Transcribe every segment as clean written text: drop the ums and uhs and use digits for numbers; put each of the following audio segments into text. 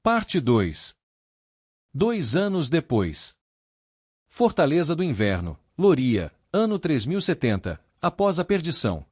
Parte 2. 2 anos depois. Fortaleza do Inverno, Loria, ano 3070, após a perdição.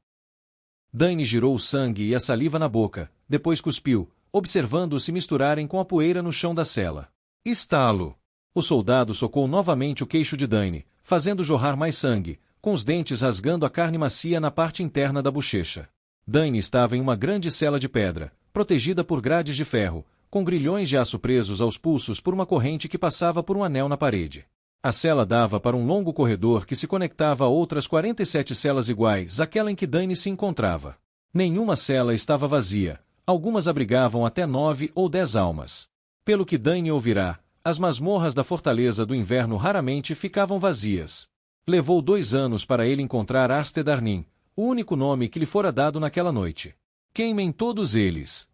Dany girou o sangue e a saliva na boca, depois cuspiu, observando-os se misturarem com a poeira no chão da cela. Estalo! O soldado socou novamente o queixo de Dany, fazendo jorrar mais sangue, com os dentes rasgando a carne macia na parte interna da bochecha. Dany estava em uma grande cela de pedra, protegida por grades de ferro, com grilhões de aço presos aos pulsos por uma corrente que passava por um anel na parede. A cela dava para um longo corredor que se conectava a outras 47 celas iguais àquela em que Dany se encontrava. Nenhuma cela estava vazia, algumas abrigavam até 9 ou 10 almas. Pelo que Dany ouvirá, as masmorras da Fortaleza do Inverno raramente ficavam vazias. Levou 2 anos para ele encontrar Astedarnin, o único nome que lhe fora dado naquela noite. Queimem todos eles.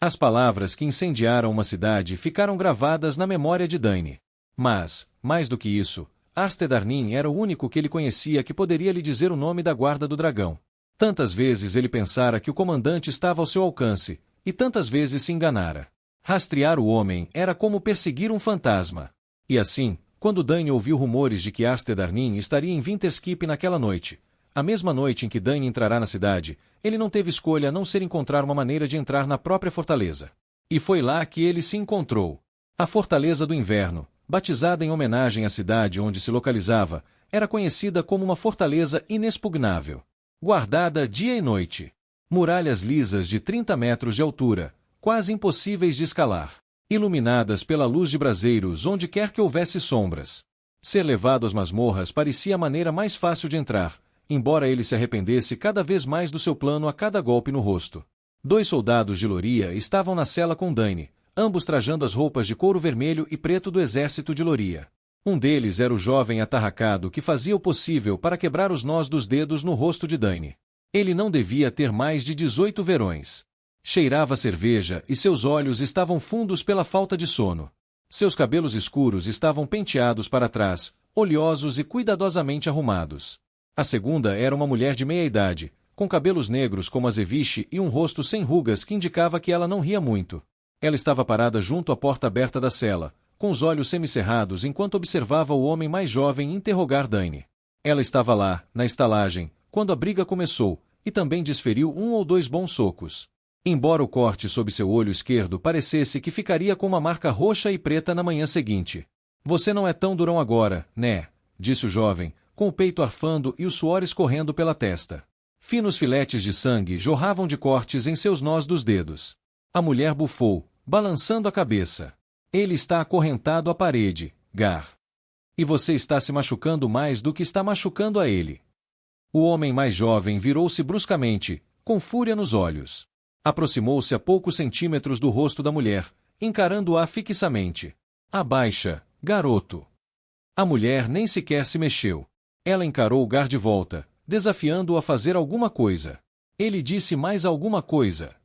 As palavras que incendiaram uma cidade ficaram gravadas na memória de Dany. Mas, mais do que isso, Astedarnin era o único que ele conhecia que poderia lhe dizer o nome da guarda do dragão. Tantas vezes ele pensara que o comandante estava ao seu alcance, e tantas vezes se enganara. Rastrear o homem era como perseguir um fantasma. E assim, quando Dany ouviu rumores de que Astedarnin estaria em Winterskeep naquela noite, a mesma noite em que Dany entrará na cidade, ele não teve escolha a não ser encontrar uma maneira de entrar na própria fortaleza. E foi lá que ele se encontrou. A Fortaleza do Inverno, batizada em homenagem à cidade onde se localizava, era conhecida como uma fortaleza inexpugnável. Guardada dia e noite. Muralhas lisas de 30 metros de altura, quase impossíveis de escalar. Iluminadas pela luz de braseiros onde quer que houvesse sombras. Ser levado às masmorras parecia a maneira mais fácil de entrar, embora ele se arrependesse cada vez mais do seu plano a cada golpe no rosto. 2 soldados de Loria estavam na cela com Dany, ambos trajando as roupas de couro vermelho e preto do exército de Loria. Um deles era o jovem atarracado que fazia o possível para quebrar os nós dos dedos no rosto de Dany. Ele não devia ter mais de 18 verões. Cheirava a cerveja e seus olhos estavam fundos pela falta de sono. Seus cabelos escuros estavam penteados para trás, oleosos e cuidadosamente arrumados. A segunda era uma mulher de meia idade, com cabelos negros como azeviche e um rosto sem rugas que indicava que ela não ria muito. Ela estava parada junto à porta aberta da cela, com os olhos semicerrados enquanto observava o homem mais jovem interrogar Dany. Ela estava lá, na estalagem, quando a briga começou, e também desferiu 1 ou 2 bons socos. Embora o corte sob seu olho esquerdo parecesse que ficaria com uma marca roxa e preta na manhã seguinte. Você não é tão durão agora, né? Disse o jovem, com o peito arfando e o suor escorrendo pela testa. Finos filetes de sangue jorravam de cortes em seus nós dos dedos. A mulher bufou, balançando a cabeça. Ele está acorrentado à parede, Gar. E você está se machucando mais do que está machucando a ele. O homem mais jovem virou-se bruscamente, com fúria nos olhos. Aproximou-se a poucos centímetros do rosto da mulher, encarando-a fixamente. Abaixa, garoto. A mulher nem sequer se mexeu. Ela encarou Gar de volta, desafiando-o a fazer alguma coisa. Ele disse mais alguma coisa.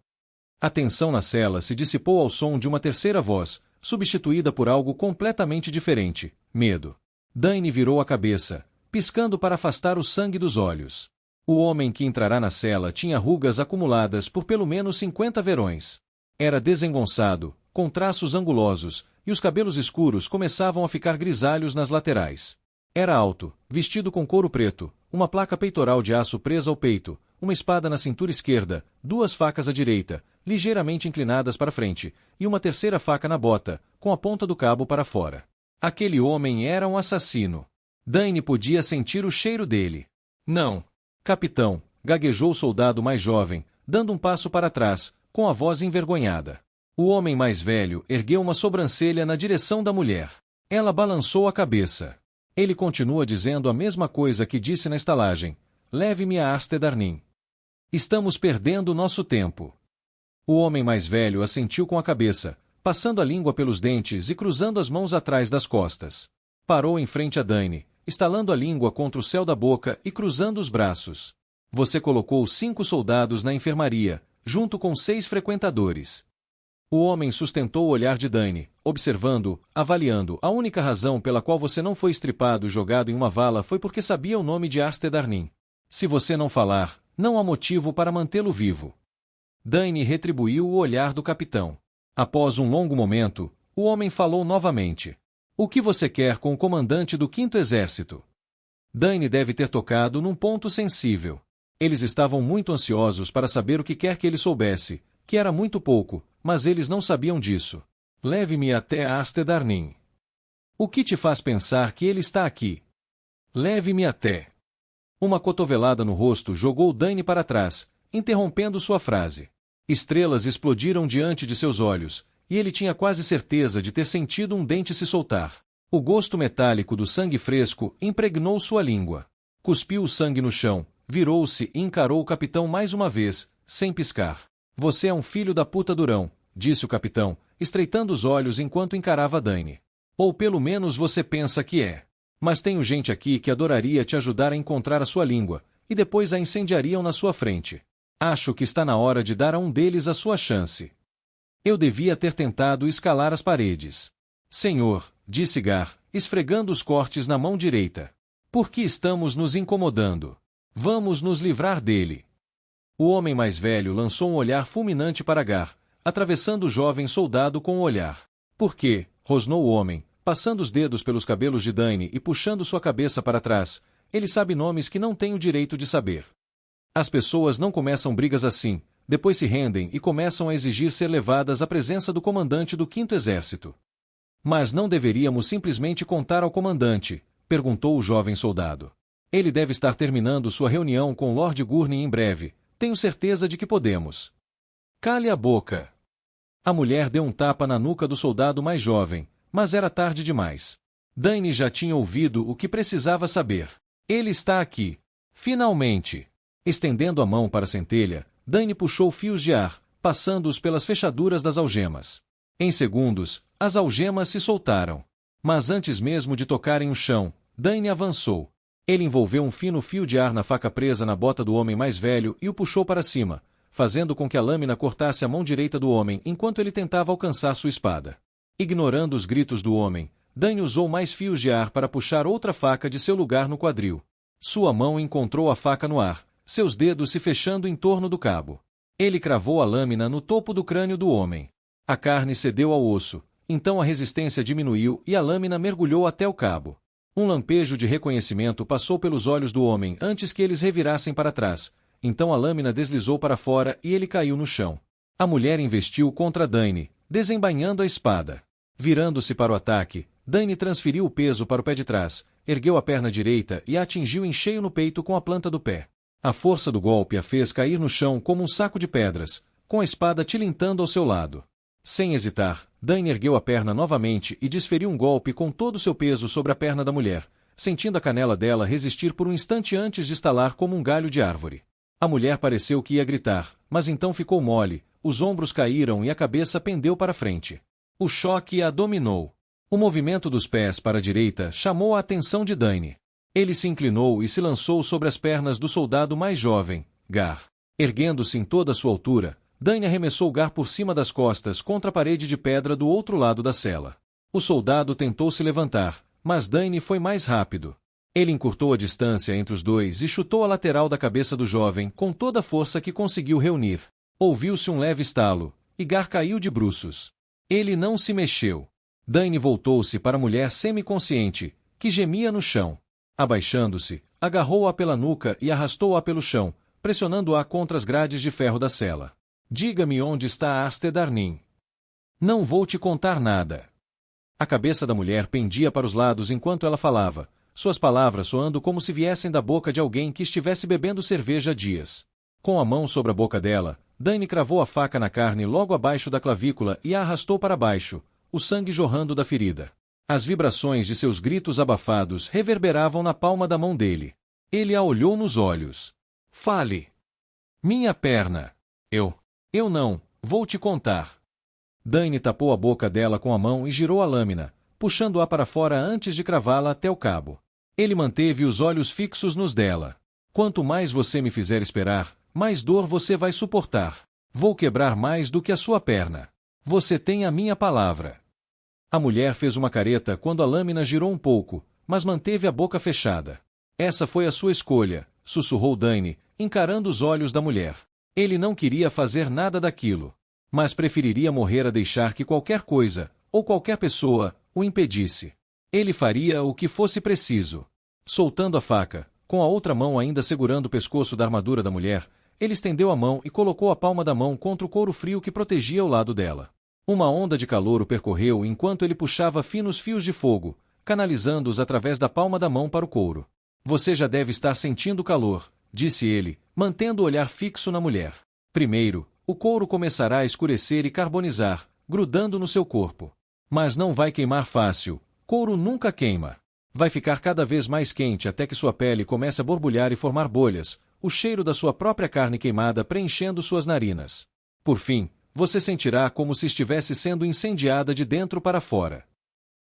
A tensão na cela se dissipou ao som de uma terceira voz, substituída por algo completamente diferente: medo. Dany virou a cabeça, piscando para afastar o sangue dos olhos. O homem que entrará na cela tinha rugas acumuladas por pelo menos 50 verões. Era desengonçado, com traços angulosos, e os cabelos escuros começavam a ficar grisalhos nas laterais. Era alto, vestido com couro preto, uma placa peitoral de aço presa ao peito, uma espada na cintura esquerda, 2 facas à direita, ligeiramente inclinadas para frente, e uma terceira faca na bota, com a ponta do cabo para fora. Aquele homem era um assassino. Dany podia sentir o cheiro dele. Não. Capitão, gaguejou o soldado mais jovem, dando um passo para trás, com a voz envergonhada. O homem mais velho ergueu uma sobrancelha na direção da mulher. Ela balançou a cabeça. Ele continua dizendo a mesma coisa que disse na estalagem. Leve-me a Astedarnin. Estamos perdendo nosso tempo. O homem mais velho assentiu com a cabeça, passando a língua pelos dentes e cruzando as mãos atrás das costas. Parou em frente a Dany, estalando a língua contra o céu da boca e cruzando os braços. Você colocou 5 soldados na enfermaria, junto com 6 frequentadores. O homem sustentou o olhar de Dany, observando, avaliando. A única razão pela qual você não foi estripado e jogado em uma vala foi porque sabia o nome de Astedarnin. Se você não falar, não há motivo para mantê-lo vivo. Dany retribuiu o olhar do capitão. Após um longo momento, o homem falou novamente. O que você quer com o comandante do 5º Exército? Dany deve ter tocado num ponto sensível. Eles estavam muito ansiosos para saber o que quer que ele soubesse, que era muito pouco, mas eles não sabiam disso. Leve-me até Astedarnin. O que te faz pensar que ele está aqui? Leve-me até. Uma cotovelada no rosto jogou Dany para trás, interrompendo sua frase. Estrelas explodiram diante de seus olhos, e ele tinha quase certeza de ter sentido um dente se soltar. O gosto metálico do sangue fresco impregnou sua língua. Cuspiu o sangue no chão, virou-se e encarou o capitão mais uma vez, sem piscar. Você é um filho da puta durão, disse o capitão, estreitando os olhos enquanto encarava Dany. Ou pelo menos você pensa que é. Mas tenho gente aqui que adoraria te ajudar a encontrar a sua língua, e depois a incendiariam na sua frente. Acho que está na hora de dar a um deles a sua chance. Eu devia ter tentado escalar as paredes. Senhor, disse Gar, esfregando os cortes na mão direita. Por que estamos nos incomodando? Vamos nos livrar dele. O homem mais velho lançou um olhar fulminante para Gar, atravessando o jovem soldado com o olhar. Por quê? Rosnou o homem, passando os dedos pelos cabelos de Dany e puxando sua cabeça para trás. Ele sabe nomes que não tem o direito de saber. As pessoas não começam brigas assim, depois se rendem e começam a exigir ser levadas à presença do comandante do 5º Exército. Mas não deveríamos simplesmente contar ao comandante, perguntou o jovem soldado. Ele deve estar terminando sua reunião com Lord Gurney em breve, tenho certeza de que podemos. Cale a boca. A mulher deu um tapa na nuca do soldado mais jovem, mas era tarde demais. Dany já tinha ouvido o que precisava saber. Ele está aqui. Finalmente. Estendendo a mão para a centelha, Dany puxou fios de ar, passando-os pelas fechaduras das algemas. Em segundos, as algemas se soltaram. Mas antes mesmo de tocarem o chão, Dany avançou. Ele envolveu um fino fio de ar na faca presa na bota do homem mais velho e o puxou para cima, fazendo com que a lâmina cortasse a mão direita do homem enquanto ele tentava alcançar sua espada. Ignorando os gritos do homem, Dany usou mais fios de ar para puxar outra faca de seu lugar no quadril. Sua mão encontrou a faca no ar, seus dedos se fechando em torno do cabo. Ele cravou a lâmina no topo do crânio do homem. A carne cedeu ao osso, então a resistência diminuiu e a lâmina mergulhou até o cabo. Um lampejo de reconhecimento passou pelos olhos do homem antes que eles revirassem para trás, então a lâmina deslizou para fora e ele caiu no chão. A mulher investiu contra Dany, desembainhando a espada. Virando-se para o ataque, Dany transferiu o peso para o pé de trás, ergueu a perna direita e a atingiu em cheio no peito com a planta do pé. A força do golpe a fez cair no chão como um saco de pedras, com a espada tilintando ao seu lado. Sem hesitar, Dany ergueu a perna novamente e desferiu um golpe com todo o seu peso sobre a perna da mulher, sentindo a canela dela resistir por um instante antes de estalar como um galho de árvore. A mulher pareceu que ia gritar, mas então ficou mole, os ombros caíram e a cabeça pendeu para frente. O choque a dominou. O movimento dos pés para a direita chamou a atenção de Dany. Ele se inclinou e se lançou sobre as pernas do soldado mais jovem, Gar. Erguendo-se em toda a sua altura, Dany arremessou Gar por cima das costas contra a parede de pedra do outro lado da cela. O soldado tentou se levantar, mas Dany foi mais rápido. Ele encurtou a distância entre os dois e chutou a lateral da cabeça do jovem com toda a força que conseguiu reunir. Ouviu-se um leve estalo, e Gar caiu de bruços. Ele não se mexeu. Dany voltou-se para a mulher semiconsciente, que gemia no chão. Abaixando-se, agarrou-a pela nuca e arrastou-a pelo chão, pressionando-a contra as grades de ferro da cela. Diga-me onde está Astedarnin. Não vou te contar nada. A cabeça da mulher pendia para os lados enquanto ela falava, suas palavras soando como se viessem da boca de alguém que estivesse bebendo cerveja há dias. Com a mão sobre a boca dela, Dany cravou a faca na carne logo abaixo da clavícula e a arrastou para baixo, o sangue jorrando da ferida. As vibrações de seus gritos abafados reverberavam na palma da mão dele. Ele a olhou nos olhos. Fale. Minha perna. Eu não, vou te contar. Dany tapou a boca dela com a mão e girou a lâmina, puxando-a para fora antes de cravá-la até o cabo. Ele manteve os olhos fixos nos dela. Quanto mais você me fizer esperar, mais dor você vai suportar. Vou quebrar mais do que a sua perna. Você tem a minha palavra. A mulher fez uma careta quando a lâmina girou um pouco, mas manteve a boca fechada. Essa foi a sua escolha, sussurrou Dany, encarando os olhos da mulher. Ele não queria fazer nada daquilo. Mas preferiria morrer a deixar que qualquer coisa, ou qualquer pessoa, o impedisse. Ele faria o que fosse preciso. Soltando a faca, com a outra mão ainda segurando o pescoço da armadura da mulher, ele estendeu a mão e colocou a palma da mão contra o couro frio que protegia o lado dela. Uma onda de calor o percorreu enquanto ele puxava finos fios de fogo, canalizando-os através da palma da mão para o couro. Você já deve estar sentindo calor, disse ele, mantendo o olhar fixo na mulher. Primeiro, o couro começará a escurecer e carbonizar, grudando no seu corpo. Mas não vai queimar fácil. Couro nunca queima. Vai ficar cada vez mais quente até que sua pele comece a borbulhar e formar bolhas, o cheiro da sua própria carne queimada preenchendo suas narinas. Por fim, você sentirá como se estivesse sendo incendiada de dentro para fora.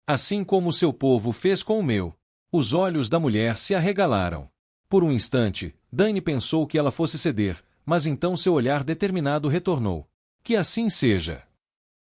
Assim como o seu povo fez com o meu. Os olhos da mulher se arregalaram. Por um instante, Dany pensou que ela fosse ceder, mas então seu olhar determinado retornou. Que assim seja.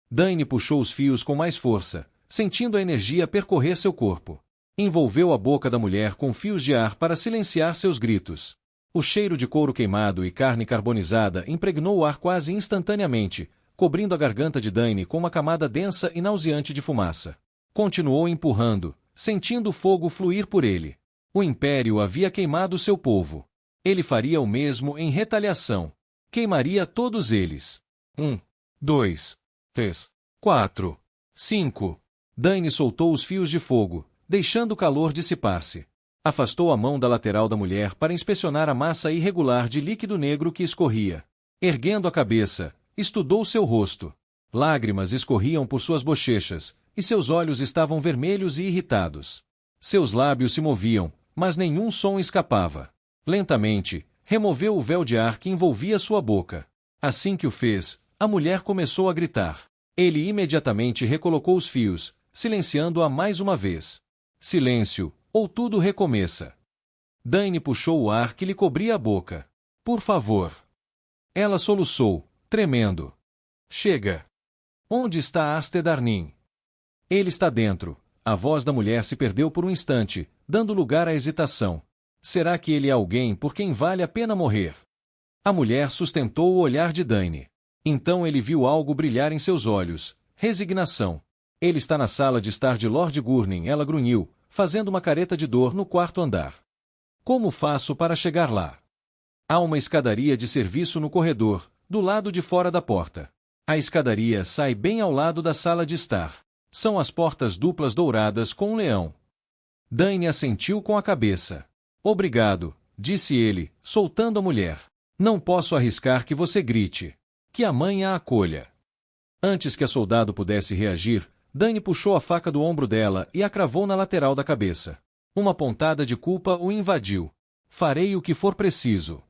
Dany puxou os fios com mais força, sentindo a energia percorrer seu corpo. Envolveu a boca da mulher com fios de ar para silenciar seus gritos. O cheiro de couro queimado e carne carbonizada impregnou o ar quase instantaneamente, cobrindo a garganta de Dany com uma camada densa e nauseante de fumaça. Continuou empurrando, sentindo o fogo fluir por ele. O Império havia queimado seu povo. Ele faria o mesmo em retaliação. Queimaria todos eles. 1, 2, 3, 4, 5. Dany soltou os fios de fogo, deixando o calor dissipar-se. Afastou a mão da lateral da mulher para inspecionar a massa irregular de líquido negro que escorria. Erguendo a cabeça, estudou seu rosto. Lágrimas escorriam por suas bochechas, e seus olhos estavam vermelhos e irritados. Seus lábios se moviam, mas nenhum som escapava. Lentamente, removeu o véu de ar que envolvia sua boca. Assim que o fez, a mulher começou a gritar. Ele imediatamente recolocou os fios, silenciando-a mais uma vez. Silêncio, ou tudo recomeça. Dany puxou o ar que lhe cobria a boca. Por favor. Ela soluçou, tremendo. Chega. Onde está Aster Darnin? Ele está dentro. A voz da mulher se perdeu por um instante, dando lugar à hesitação. Será que ele é alguém por quem vale a pena morrer? A mulher sustentou o olhar de Dany. Então ele viu algo brilhar em seus olhos. Resignação. Ele está na sala de estar de Lord Gurnin, ela grunhiu, fazendo uma careta de dor no quarto andar. Como faço para chegar lá? Há uma escadaria de serviço no corredor, do lado de fora da porta. A escadaria sai bem ao lado da sala de estar. São as portas duplas douradas com um leão. Dany assentiu com a cabeça. Obrigado, disse ele, soltando a mulher. Não posso arriscar que você grite. Que a mãe a acolha. Antes que a soldado pudesse reagir, Dany puxou a faca do ombro dela e a cravou na lateral da cabeça. Uma pontada de culpa o invadiu. Farei o que for preciso.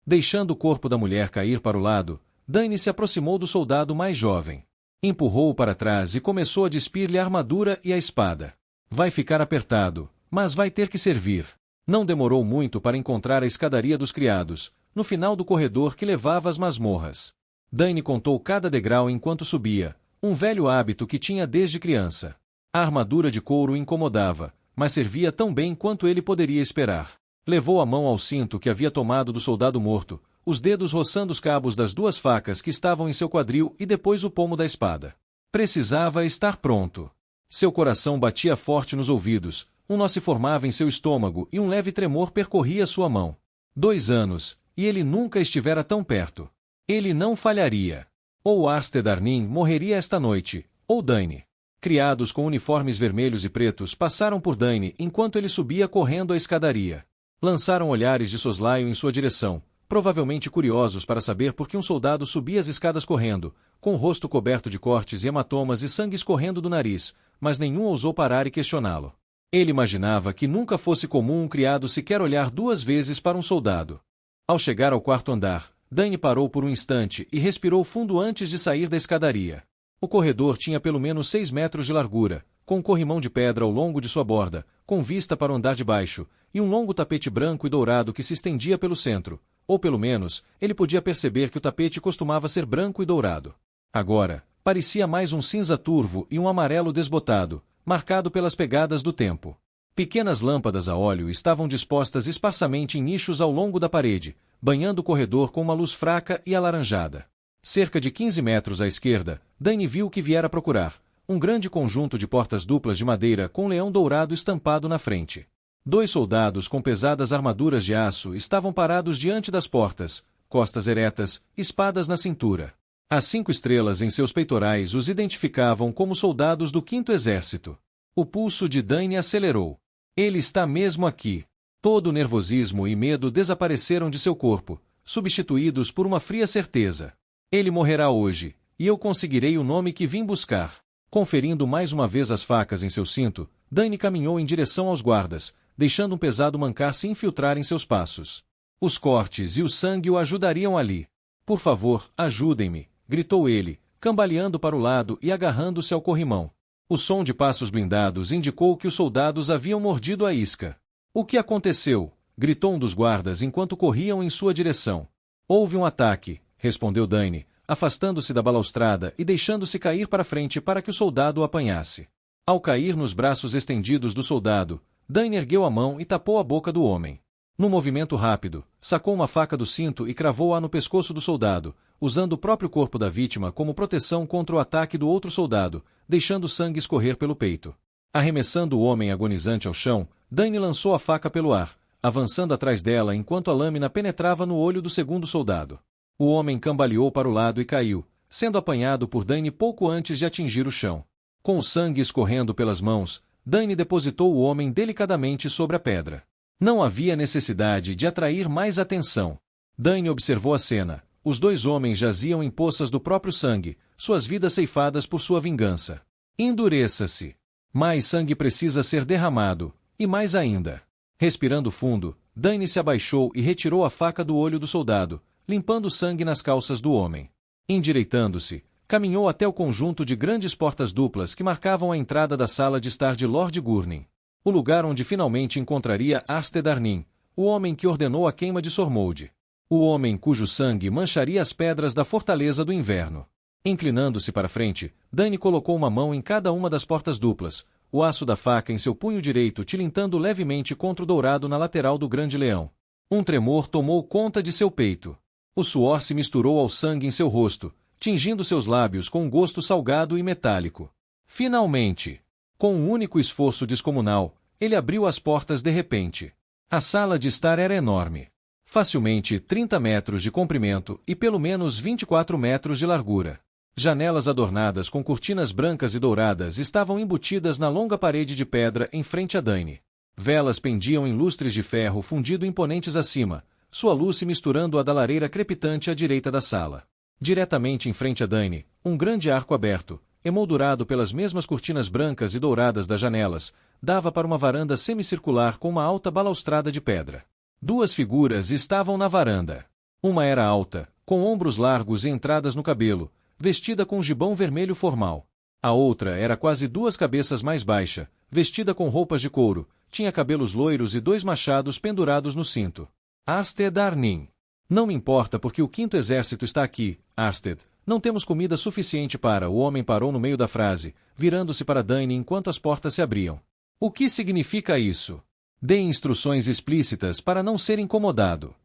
Deixando o corpo da mulher cair para o lado, Dany se aproximou do soldado mais jovem. Empurrou-o para trás e começou a despir-lhe a armadura e a espada. Vai ficar apertado, mas vai ter que servir. Não demorou muito para encontrar a escadaria dos criados, no final do corredor que levava às masmorras. Dany contou cada degrau enquanto subia, um velho hábito que tinha desde criança. A armadura de couro o incomodava, mas servia tão bem quanto ele poderia esperar. Levou a mão ao cinto que havia tomado do soldado morto, os dedos roçando os cabos das duas facas que estavam em seu quadril e depois o pomo da espada. Precisava estar pronto. Seu coração batia forte nos ouvidos, um nó se formava em seu estômago e um leve tremor percorria sua mão. 2 anos, e ele nunca estivera tão perto. Ele não falharia. Ou Aster Darnin morreria esta noite, ou Dany. Criados com uniformes vermelhos e pretos passaram por Dany enquanto ele subia correndo a escadaria. Lançaram olhares de soslaio em sua direção, provavelmente curiosos para saber por que um soldado subia as escadas correndo, com o rosto coberto de cortes e hematomas e sangue escorrendo do nariz, mas nenhum ousou parar e questioná-lo. Ele imaginava que nunca fosse comum um criado sequer olhar 2 vezes para um soldado. Ao chegar ao 4º andar, Dany parou por um instante e respirou fundo antes de sair da escadaria. O corredor tinha pelo menos 6 metros de largura, com um corrimão de pedra ao longo de sua borda, com vista para o andar de baixo, e um longo tapete branco e dourado que se estendia pelo centro, ou pelo menos, ele podia perceber que o tapete costumava ser branco e dourado. Agora, parecia mais um cinza turvo e um amarelo desbotado, marcado pelas pegadas do tempo. Pequenas lâmpadas a óleo estavam dispostas esparsamente em nichos ao longo da parede, banhando o corredor com uma luz fraca e alaranjada. Cerca de 15 metros à esquerda, Dany viu o que viera procurar: um grande conjunto de portas duplas de madeira com um leão dourado estampado na frente. 2 soldados com pesadas armaduras de aço estavam parados diante das portas, costas eretas, espadas na cintura. As 5 estrelas em seus peitorais os identificavam como soldados do 5º Exército. O pulso de Dany acelerou. Ele está mesmo aqui. Todo o nervosismo e medo desapareceram de seu corpo, substituídos por uma fria certeza. Ele morrerá hoje, e eu conseguirei o nome que vim buscar. Conferindo mais uma vez as facas em seu cinto, Dany caminhou em direção aos guardas, deixando um pesado mancar se infiltrar em seus passos. Os cortes e o sangue o ajudariam ali. Por favor, ajudem-me, gritou ele, cambaleando para o lado e agarrando-se ao corrimão. O som de passos blindados indicou que os soldados haviam mordido a isca. O que aconteceu? Gritou um dos guardas enquanto corriam em sua direção. Houve um ataque, respondeu Dany, afastando-se da balaustrada e deixando-se cair para frente para que o soldado o apanhasse. Ao cair nos braços estendidos do soldado, Dany ergueu a mão e tapou a boca do homem. Num movimento rápido, sacou uma faca do cinto e cravou-a no pescoço do soldado, usando o próprio corpo da vítima como proteção contra o ataque do outro soldado, deixando o sangue escorrer pelo peito. Arremessando o homem agonizante ao chão, Dany lançou a faca pelo ar, avançando atrás dela enquanto a lâmina penetrava no olho do segundo soldado. O homem cambaleou para o lado e caiu, sendo apanhado por Dany pouco antes de atingir o chão. Com o sangue escorrendo pelas mãos, Dany depositou o homem delicadamente sobre a pedra. Não havia necessidade de atrair mais atenção. Dany observou a cena. Os 2 homens jaziam em poças do próprio sangue, suas vidas ceifadas por sua vingança. Endureça-se. Mais sangue precisa ser derramado, e mais ainda. Respirando fundo, Dany se abaixou e retirou a faca do olho do soldado, limpando o sangue nas calças do homem. Endireitando-se, caminhou até o conjunto de grandes portas duplas que marcavam a entrada da sala de estar de Lord Gurnin. O lugar onde finalmente encontraria Arsted Arnin, o homem que ordenou a queima de Sormode. O homem cujo sangue mancharia as pedras da Fortaleza do Inverno. Inclinando-se para frente, Dany colocou uma mão em cada uma das portas duplas, o aço da faca em seu punho direito tilintando levemente contra o dourado na lateral do grande leão. Um tremor tomou conta de seu peito. O suor se misturou ao sangue em seu rosto, tingindo seus lábios com um gosto salgado e metálico. Finalmente! Com um único esforço descomunal, ele abriu as portas de repente. A sala de estar era enorme. Facilmente 30 metros de comprimento e pelo menos 24 metros de largura. Janelas adornadas com cortinas brancas e douradas estavam embutidas na longa parede de pedra em frente a Dany. Velas pendiam em lustres de ferro fundido imponentes acima, sua luz se misturando à da lareira crepitante à direita da sala. Diretamente em frente a Dany, um grande arco aberto, emoldurado pelas mesmas cortinas brancas e douradas das janelas, dava para uma varanda semicircular com uma alta balaustrada de pedra. 2 figuras estavam na varanda. Uma era alta, com ombros largos e entradas no cabelo, vestida com um gibão vermelho formal. A outra era quase 2 cabeças mais baixa, vestida com roupas de couro, tinha cabelos loiros e 2 machados pendurados no cinto. Arsted Arnin. Não me importa porque o 5º Exército está aqui, Arsted. Não temos comida suficiente para... O homem parou no meio da frase, virando-se para Dany enquanto as portas se abriam. O que significa isso? Dê instruções explícitas para não ser incomodado.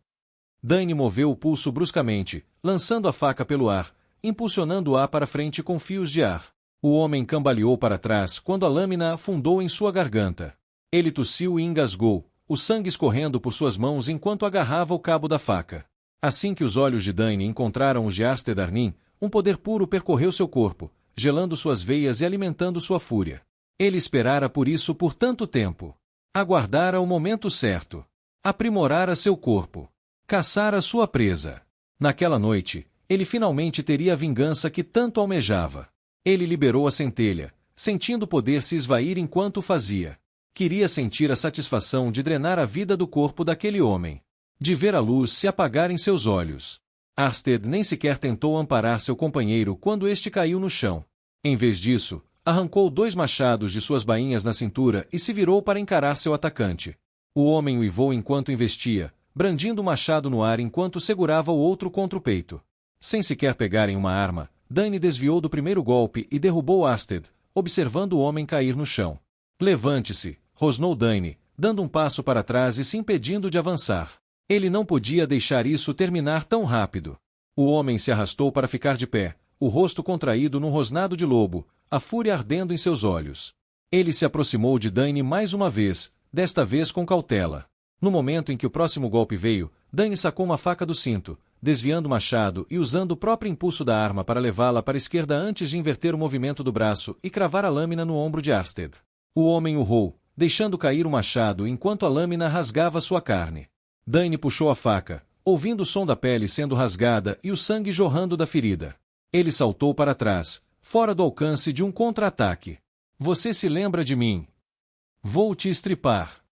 Dany moveu o pulso bruscamente, lançando a faca pelo ar, impulsionando-a para frente com fios de ar. O homem cambaleou para trás quando a lâmina afundou em sua garganta. Ele tossiu e engasgou, o sangue escorrendo por suas mãos enquanto agarrava o cabo da faca. Assim que os olhos de Dany encontraram os de Arsted Arnin, um poder puro percorreu seu corpo, gelando suas veias e alimentando sua fúria. Ele esperara por isso por tanto tempo. Aguardara o momento certo. Aprimorara seu corpo. Caçara sua presa. Naquela noite, ele finalmente teria a vingança que tanto almejava. Ele liberou a centelha, sentindo o poder se esvair enquanto o fazia. Queria sentir a satisfação de drenar a vida do corpo daquele homem. De ver a luz se apagar em seus olhos. Arsted nem sequer tentou amparar seu companheiro quando este caiu no chão. Em vez disso, arrancou 2 machados de suas bainhas na cintura e se virou para encarar seu atacante. O homem uivou enquanto investia, brandindo o machado no ar enquanto segurava o outro contra o peito. Sem sequer pegar em uma arma, Dany desviou do primeiro golpe e derrubou Arsted, observando o homem cair no chão. Levante-se, rosnou Dany, dando um passo para trás e se impedindo de avançar. Ele não podia deixar isso terminar tão rápido. O homem se arrastou para ficar de pé, o rosto contraído num rosnado de lobo, a fúria ardendo em seus olhos. Ele se aproximou de Dany mais uma vez, desta vez com cautela. No momento em que o próximo golpe veio, Dany sacou uma faca do cinto, desviando o machado e usando o próprio impulso da arma para levá-la para a esquerda antes de inverter o movimento do braço e cravar a lâmina no ombro de Arsted. O homem urrou, deixando cair o machado enquanto a lâmina rasgava sua carne. Dany puxou a faca, ouvindo o som da pele sendo rasgada e o sangue jorrando da ferida. Ele saltou para trás, fora do alcance de um contra-ataque. Você se lembra de mim? Vou te estripar.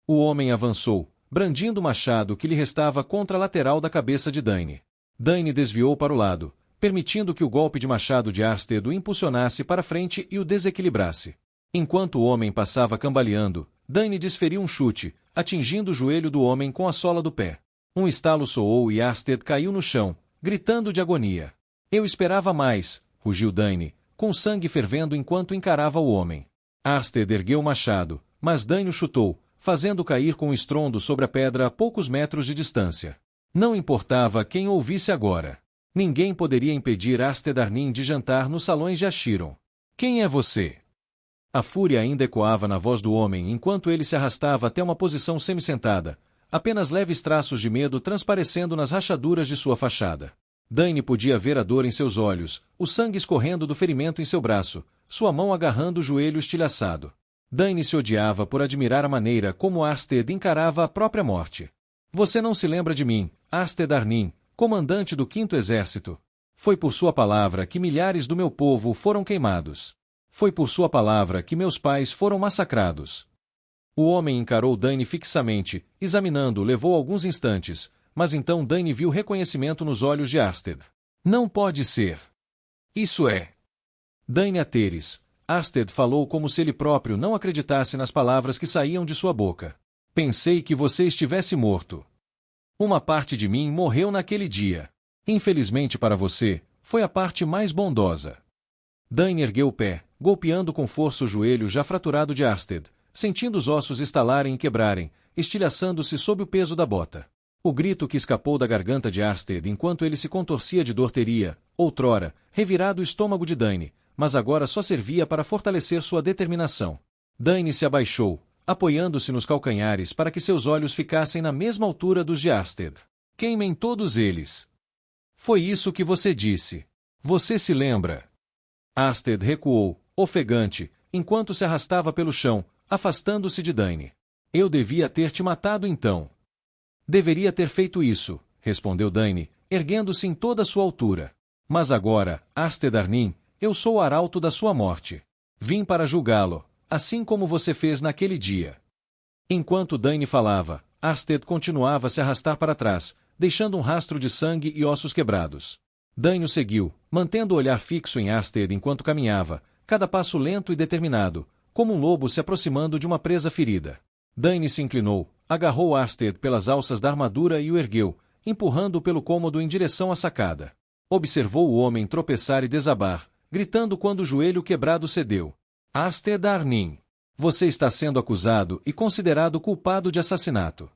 O homem avançou, brandindo o machado que lhe restava contra a lateral da cabeça de Dany. Dany desviou para o lado, permitindo que o golpe de machado de Arsted o impulsionasse para frente e o desequilibrasse. Enquanto o homem passava cambaleando, Dany desferiu um chute, atingindo o joelho do homem com a sola do pé. Um estalo soou e Arsted caiu no chão, gritando de agonia. Eu esperava mais, rugiu Dany, com sangue fervendo enquanto encarava o homem. Arsted ergueu o machado, mas Dany o chutou, fazendo cair com um estrondo sobre a pedra a poucos metros de distância. Não importava quem ouvisse agora. Ninguém poderia impedir Arsted Arnin de jantar nos salões de Ashiron. Quem é você? A fúria ainda ecoava na voz do homem enquanto ele se arrastava até uma posição semi-sentada, apenas leves traços de medo transparecendo nas rachaduras de sua fachada. Dany podia ver a dor em seus olhos, o sangue escorrendo do ferimento em seu braço, sua mão agarrando o joelho estilhaçado. Dany se odiava por admirar a maneira como Arsted encarava a própria morte. Você não se lembra de mim, Arsted Arnin, comandante do 5º Exército. Foi por sua palavra que milhares do meu povo foram queimados. Foi por sua palavra que meus pais foram massacrados. O homem encarou Dany fixamente, examinando-o levou alguns instantes, mas então Dany viu reconhecimento nos olhos de Arsted. Não pode ser. Isso é. Dany Ateris. Arsted falou como se ele próprio não acreditasse nas palavras que saíam de sua boca. Pensei que você estivesse morto. Uma parte de mim morreu naquele dia. Infelizmente para você, foi a parte mais bondosa. Dany ergueu o pé, golpeando com força o joelho já fraturado de Arsted, sentindo os ossos estalarem e quebrarem, estilhaçando-se sob o peso da bota. O grito que escapou da garganta de Arsted enquanto ele se contorcia de dor teria, outrora, revirado o estômago de Dany, mas agora só servia para fortalecer sua determinação. Dany se abaixou, apoiando-se nos calcanhares para que seus olhos ficassem na mesma altura dos de Arsted. Queimem todos eles. Foi isso que você disse. Você se lembra? Arsted recuou, ofegante, enquanto se arrastava pelo chão, afastando-se de Dany. Eu devia ter te matado então. Deveria ter feito isso, respondeu Dany, erguendo-se em toda a sua altura. Mas agora, Arsted Arnin, eu sou o arauto da sua morte. Vim para julgá-lo, assim como você fez naquele dia. Enquanto Dany falava, Arsted continuava a se arrastar para trás, deixando um rastro de sangue e ossos quebrados. Dany o seguiu, mantendo o olhar fixo em Arsted enquanto caminhava, cada passo lento e determinado, como um lobo se aproximando de uma presa ferida. Dany se inclinou, agarrou Arsted pelas alças da armadura e o ergueu, empurrando-o pelo cômodo em direção à sacada. Observou o homem tropeçar e desabar, gritando quando o joelho quebrado cedeu. Arsted Arnin, você está sendo acusado e considerado culpado de assassinato.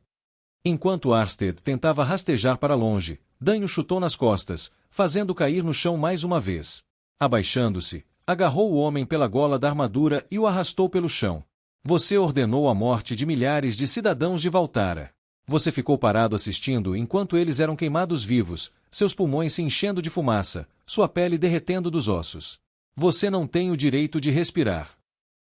Enquanto Arsted tentava rastejar para longe, Dany o chutou nas costas, fazendo cair no chão mais uma vez. Abaixando-se, agarrou o homem pela gola da armadura e o arrastou pelo chão. Você ordenou a morte de milhares de cidadãos de Valtara. Você ficou parado assistindo enquanto eles eram queimados vivos, seus pulmões se enchendo de fumaça, sua pele derretendo dos ossos. Você não tem o direito de respirar.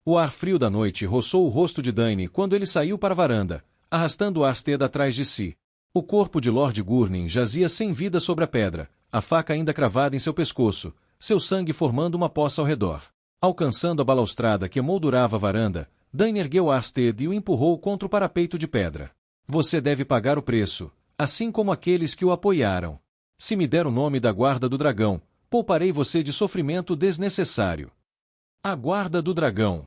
O ar frio da noite roçou o rosto de Dany quando ele saiu para a varanda, arrastando Arsted atrás de si. O corpo de Lord Gurnin jazia sem vida sobre a pedra, a faca ainda cravada em seu pescoço, seu sangue formando uma poça ao redor. Alcançando a balaustrada que emoldurava a varanda, Dany ergueu Arsted e o empurrou contra o parapeito de pedra. Você deve pagar o preço, assim como aqueles que o apoiaram. Se me der o nome da Guarda do Dragão, pouparei você de sofrimento desnecessário. A Guarda do Dragão.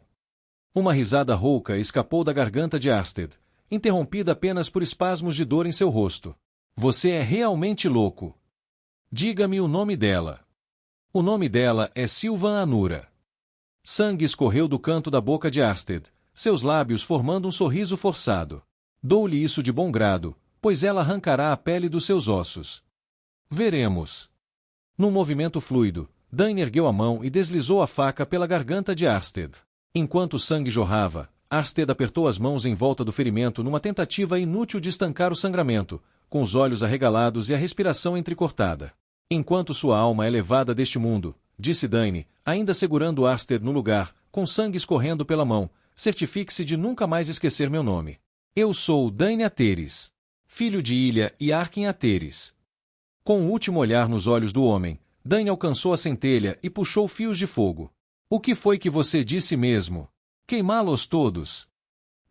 Uma risada rouca escapou da garganta de Arsted, interrompida apenas por espasmos de dor em seu rosto. Você é realmente louco. Diga-me o nome dela. O nome dela é Sylvan Anura. Sangue escorreu do canto da boca de Arsted, seus lábios formando um sorriso forçado. Dou-lhe isso de bom grado, pois ela arrancará a pele dos seus ossos. Veremos. Num movimento fluido, Dane ergueu a mão e deslizou a faca pela garganta de Arsted. Enquanto o sangue jorrava, Arsted apertou as mãos em volta do ferimento numa tentativa inútil de estancar o sangramento, com os olhos arregalados e a respiração entrecortada. Enquanto sua alma é levada deste mundo, disse Dane, ainda segurando Arsted no lugar, com sangue escorrendo pela mão, certifique-se de nunca mais esquecer meu nome. Eu sou Dane Ateris, filho de Ilha e Arquim Ateris. Com o último olhar nos olhos do homem, Dane alcançou a centelha e puxou fios de fogo. O que foi que você disse mesmo? Queimá-los todos.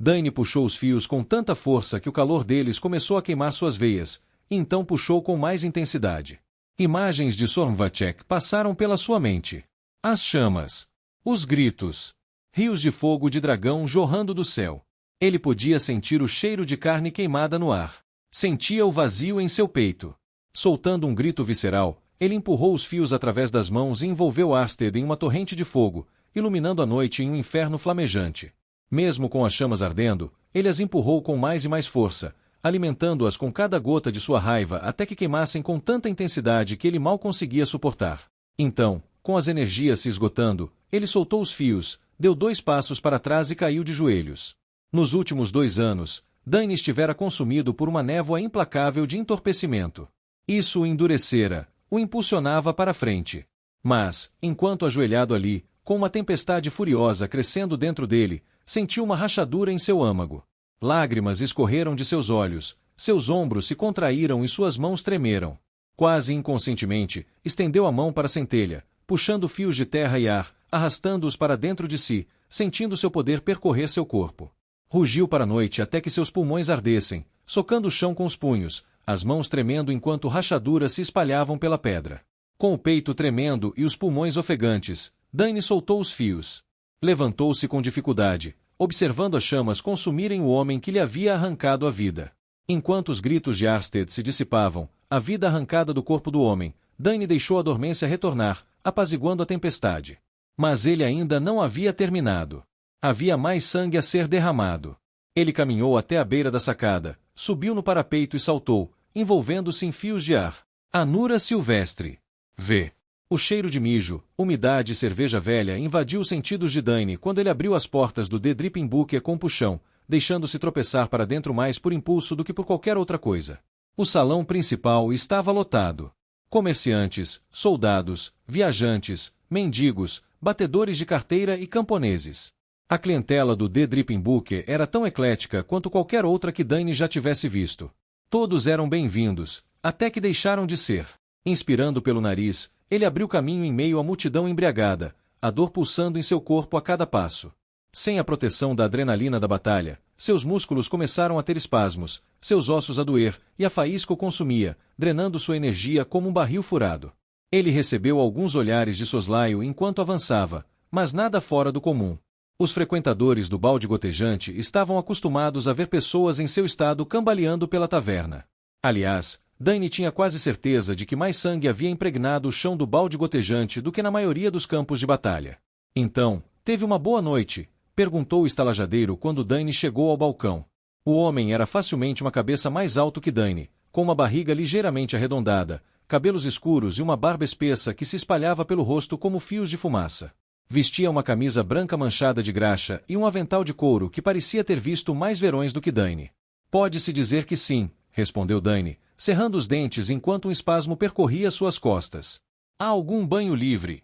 Dane puxou os fios com tanta força que o calor deles começou a queimar suas veias, e então puxou com mais intensidade. Imagens de Sormvacek passaram pela sua mente. As chamas. Os gritos. Rios de fogo de dragão jorrando do céu. Ele podia sentir o cheiro de carne queimada no ar. Sentia o vazio em seu peito. Soltando um grito visceral, ele empurrou os fios através das mãos e envolveu Arsted em uma torrente de fogo, iluminando a noite em um inferno flamejante. Mesmo com as chamas ardendo, ele as empurrou com mais e mais força, alimentando-as com cada gota de sua raiva até que queimassem com tanta intensidade que ele mal conseguia suportar. Então, com as energias se esgotando, ele soltou os fios, deu 2 passos para trás e caiu de joelhos. Nos últimos 2 anos, Dane estivera consumido por uma névoa implacável de entorpecimento. Isso o endurecera, o impulsionava para frente. Mas, enquanto ajoelhado ali, com uma tempestade furiosa crescendo dentro dele, sentiu uma rachadura em seu âmago. Lágrimas escorreram de seus olhos, seus ombros se contraíram e suas mãos tremeram. Quase inconscientemente, estendeu a mão para a centelha, puxando fios de terra e ar, arrastando-os para dentro de si, sentindo seu poder percorrer seu corpo. Rugiu para a noite até que seus pulmões ardessem, socando o chão com os punhos, as mãos tremendo enquanto rachaduras se espalhavam pela pedra. Com o peito tremendo e os pulmões ofegantes, Dane soltou os fios. Levantou-se com dificuldade, observando as chamas consumirem o homem que lhe havia arrancado a vida. Enquanto os gritos de Arsted se dissipavam, a vida arrancada do corpo do homem, Dane deixou a dormência retornar, apaziguando a tempestade. Mas ele ainda não havia terminado. Havia mais sangue a ser derramado. Ele caminhou até a beira da sacada, subiu no parapeito e saltou, envolvendo-se em fios de ar. Anura silvestre. V. O cheiro de mijo, umidade e cerveja velha invadiu os sentidos de Dane quando ele abriu as portas do The Dripping Booker com puxão, deixando-se tropeçar para dentro mais por impulso do que por qualquer outra coisa. O salão principal estava lotado. Comerciantes, soldados, viajantes, mendigos, batedores de carteira e camponeses. A clientela do The Dripping Booker era tão eclética quanto qualquer outra que Dane já tivesse visto. Todos eram bem-vindos, até que deixaram de ser. Inspirando pelo nariz, ele abriu caminho em meio à multidão embriagada, a dor pulsando em seu corpo a cada passo. Sem a proteção da adrenalina da batalha, seus músculos começaram a ter espasmos, seus ossos a doer, e a faísca o consumia, drenando sua energia como um barril furado. Ele recebeu alguns olhares de soslaio enquanto avançava, mas nada fora do comum. Os frequentadores do balde gotejante estavam acostumados a ver pessoas em seu estado cambaleando pela taverna. Aliás, Dane tinha quase certeza de que mais sangue havia impregnado o chão do balde gotejante do que na maioria dos campos de batalha. Então, teve uma boa noite? Perguntou o estalajadeiro quando Dane chegou ao balcão. O homem era facilmente uma cabeça mais alto que Dane, com uma barriga ligeiramente arredondada, cabelos escuros e uma barba espessa que se espalhava pelo rosto como fios de fumaça. Vestia uma camisa branca manchada de graxa e um avental de couro que parecia ter visto mais verões do que Dane. Pode-se dizer que sim, respondeu Dane, cerrando os dentes enquanto um espasmo percorria suas costas. Há algum banho livre?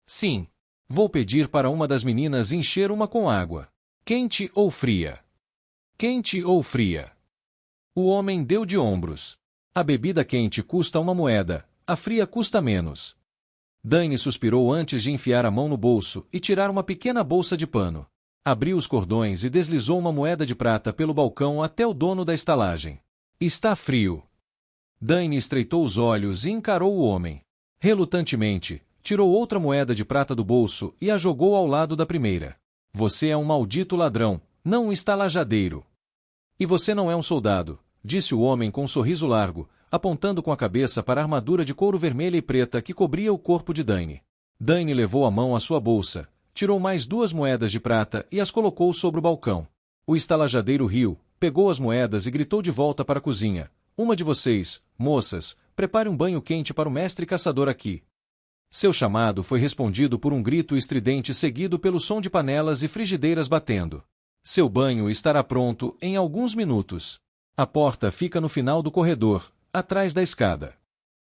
Sim. Vou pedir para uma das meninas encher uma com água. Quente ou fria? Quente ou fria? O homem deu de ombros. A bebida quente custa 1 moeda, a fria custa menos. Dane suspirou antes de enfiar a mão no bolso e tirar uma pequena bolsa de pano. Abriu os cordões e deslizou uma moeda de prata pelo balcão até o dono da estalagem. Está frio. Dane estreitou os olhos e encarou o homem. Relutantemente, tirou outra moeda de prata do bolso e a jogou ao lado da primeira. Você é um maldito ladrão, não um estalajadeiro. E você não é um soldado, disse o homem com um sorriso largo, apontando com a cabeça para a armadura de couro vermelha e preta que cobria o corpo de Dane. Dane levou a mão à sua bolsa, tirou mais 2 moedas de prata e as colocou sobre o balcão. O estalajadeiro riu, pegou as moedas e gritou de volta para a cozinha. uma de vocês, moças, prepare um banho quente para o mestre caçador aqui. Seu chamado foi respondido por um grito estridente seguido pelo som de panelas e frigideiras batendo. Seu banho estará pronto em alguns minutos. A porta fica no final do corredor, atrás da escada.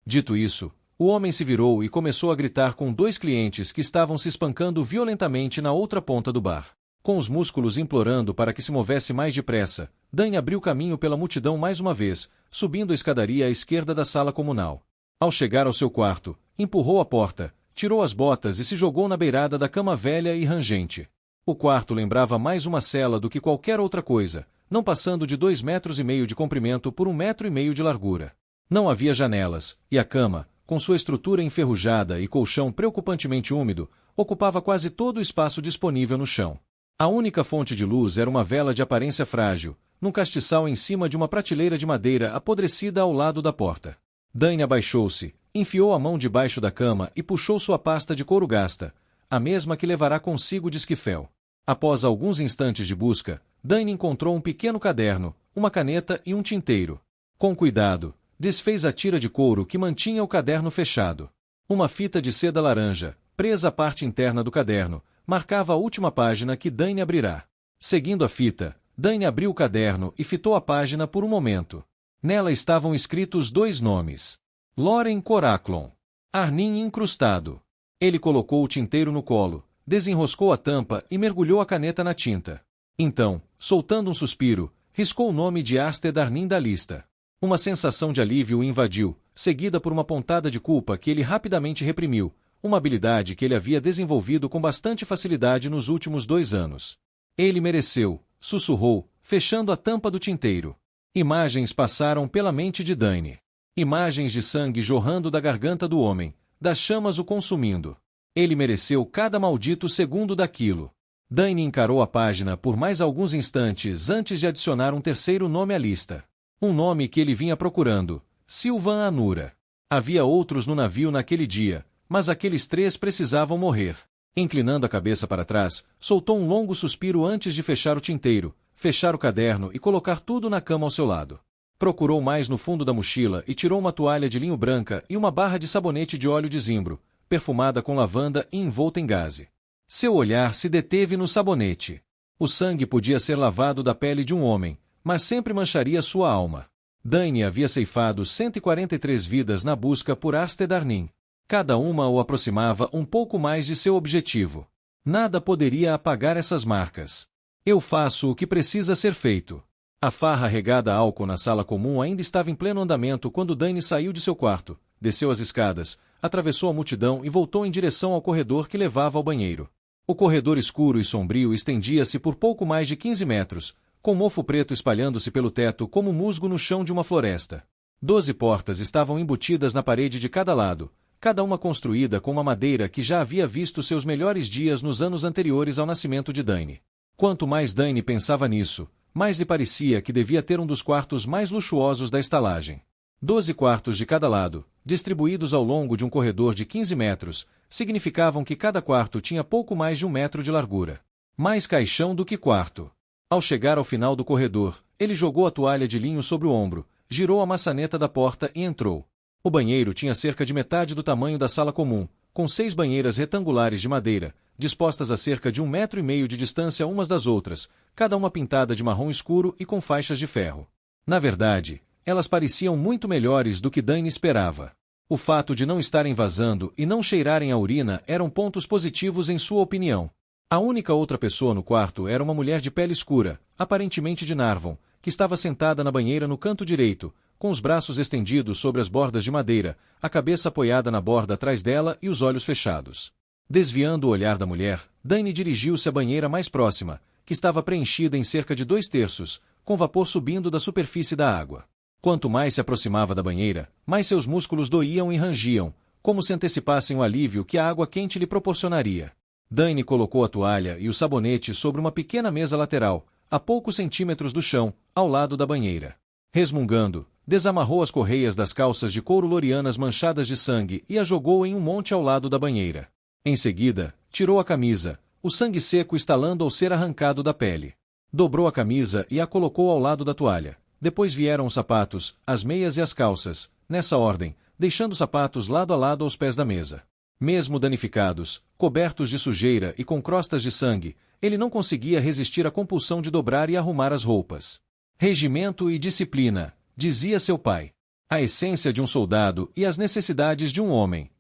Dito isso, o homem se virou e começou a gritar com 2 clientes que estavam se espancando violentamente na outra ponta do bar. Com os músculos implorando para que se movesse mais depressa, Dani abriu caminho pela multidão mais uma vez, subindo a escadaria à esquerda da sala comunal. Ao chegar ao seu quarto, empurrou a porta, tirou as botas e se jogou na beirada da cama velha e rangente. O quarto lembrava mais uma cela do que qualquer outra coisa, não passando de 2,5 metros de comprimento por 1,5 metros de largura. Não havia janelas, e a cama, com sua estrutura enferrujada e colchão preocupantemente úmido, ocupava quase todo o espaço disponível no chão. A única fonte de luz era uma vela de aparência frágil, num castiçal em cima de uma prateleira de madeira apodrecida ao lado da porta. Dani abaixou-se, enfiou a mão debaixo da cama e puxou sua pasta de couro gasta, a mesma que levará consigo de esquifel. Após alguns instantes de busca, Dani encontrou um pequeno caderno, uma caneta e um tinteiro. Com cuidado, desfez a tira de couro que mantinha o caderno fechado. Uma fita de seda laranja, presa à parte interna do caderno, marcava a última página que Dani abrirá. Seguindo a fita, Dani abriu o caderno e fitou a página por um momento. Nela estavam escritos 2 nomes. Lauren Coraclon. Arnim incrustado. Ele colocou o tinteiro no colo, desenroscou a tampa e mergulhou a caneta na tinta. Então, soltando um suspiro, riscou o nome de Aster Arnim da lista. Uma sensação de alívio o invadiu, seguida por uma pontada de culpa que ele rapidamente reprimiu, uma habilidade que ele havia desenvolvido com bastante facilidade nos últimos 2 anos. Ele mereceu, sussurrou, fechando a tampa do tinteiro. Imagens passaram pela mente de Dani. Imagens de sangue jorrando da garganta do homem, das chamas o consumindo. Ele mereceu cada maldito segundo daquilo. Dani encarou a página por mais alguns instantes antes de adicionar um terceiro nome à lista. Um nome que ele vinha procurando, Sylvan Anura. Havia outros no navio naquele dia, mas aqueles 3 precisavam morrer. Inclinando a cabeça para trás, soltou um longo suspiro antes de fechar o tinteiro, fechar o caderno e colocar tudo na cama ao seu lado. Procurou mais no fundo da mochila e tirou uma toalha de linho branca e uma barra de sabonete de óleo de zimbro, perfumada com lavanda e envolta em gaze. Seu olhar se deteve no sabonete. O sangue podia ser lavado da pele de um homem, mas sempre mancharia sua alma. Dani havia ceifado 143 vidas na busca por Aster Arnim. Cada uma o aproximava um pouco mais de seu objetivo. Nada poderia apagar essas marcas. Eu faço o que precisa ser feito. A farra regada a álcool na sala comum ainda estava em pleno andamento quando Dani saiu de seu quarto, desceu as escadas, atravessou a multidão e voltou em direção ao corredor que levava ao banheiro. O corredor escuro e sombrio estendia-se por pouco mais de 15 metros, com mofo preto espalhando-se pelo teto como musgo no chão de uma floresta. 12 portas estavam embutidas na parede de cada lado, cada uma construída com uma madeira que já havia visto seus melhores dias nos anos anteriores ao nascimento de Dani. Quanto mais Dani pensava nisso, mais lhe parecia que devia ter um dos quartos mais luxuosos da estalagem. 12 quartos de cada lado, distribuídos ao longo de um corredor de 15 metros, significavam que cada quarto tinha pouco mais de 1 metro de largura. Mais caixão do que quarto. Ao chegar ao final do corredor, ele jogou a toalha de linho sobre o ombro, girou a maçaneta da porta e entrou. O banheiro tinha cerca de metade do tamanho da sala comum, com 6 banheiras retangulares de madeira, dispostas a cerca de 1,5 metros de distância umas das outras, cada uma pintada de marrom escuro e com faixas de ferro. Na verdade, elas pareciam muito melhores do que Dani esperava. O fato de não estarem vazando e não cheirarem a urina eram pontos positivos em sua opinião. A única outra pessoa no quarto era uma mulher de pele escura, aparentemente de Narvon, que estava sentada na banheira no canto direito, com os braços estendidos sobre as bordas de madeira, a cabeça apoiada na borda atrás dela e os olhos fechados. Desviando o olhar da mulher, Dani dirigiu-se à banheira mais próxima, que estava preenchida em cerca de 2/3, com vapor subindo da superfície da água. Quanto mais se aproximava da banheira, mais seus músculos doíam e rangiam, como se antecipassem o alívio que a água quente lhe proporcionaria. Dani colocou a toalha e o sabonete sobre uma pequena mesa lateral, a poucos centímetros do chão, ao lado da banheira. Resmungando, desamarrou as correias das calças de couro lorianas manchadas de sangue e a jogou em um monte ao lado da banheira. Em seguida, tirou a camisa, o sangue seco estalando ao ser arrancado da pele. Dobrou a camisa e a colocou ao lado da toalha. Depois vieram os sapatos, as meias e as calças, nessa ordem, deixando os sapatos lado a lado aos pés da mesa. Mesmo danificados, cobertos de sujeira e com crostas de sangue, ele não conseguia resistir à compulsão de dobrar e arrumar as roupas. Regimento e disciplina, dizia seu pai. A essência de um soldado e as necessidades de um homem.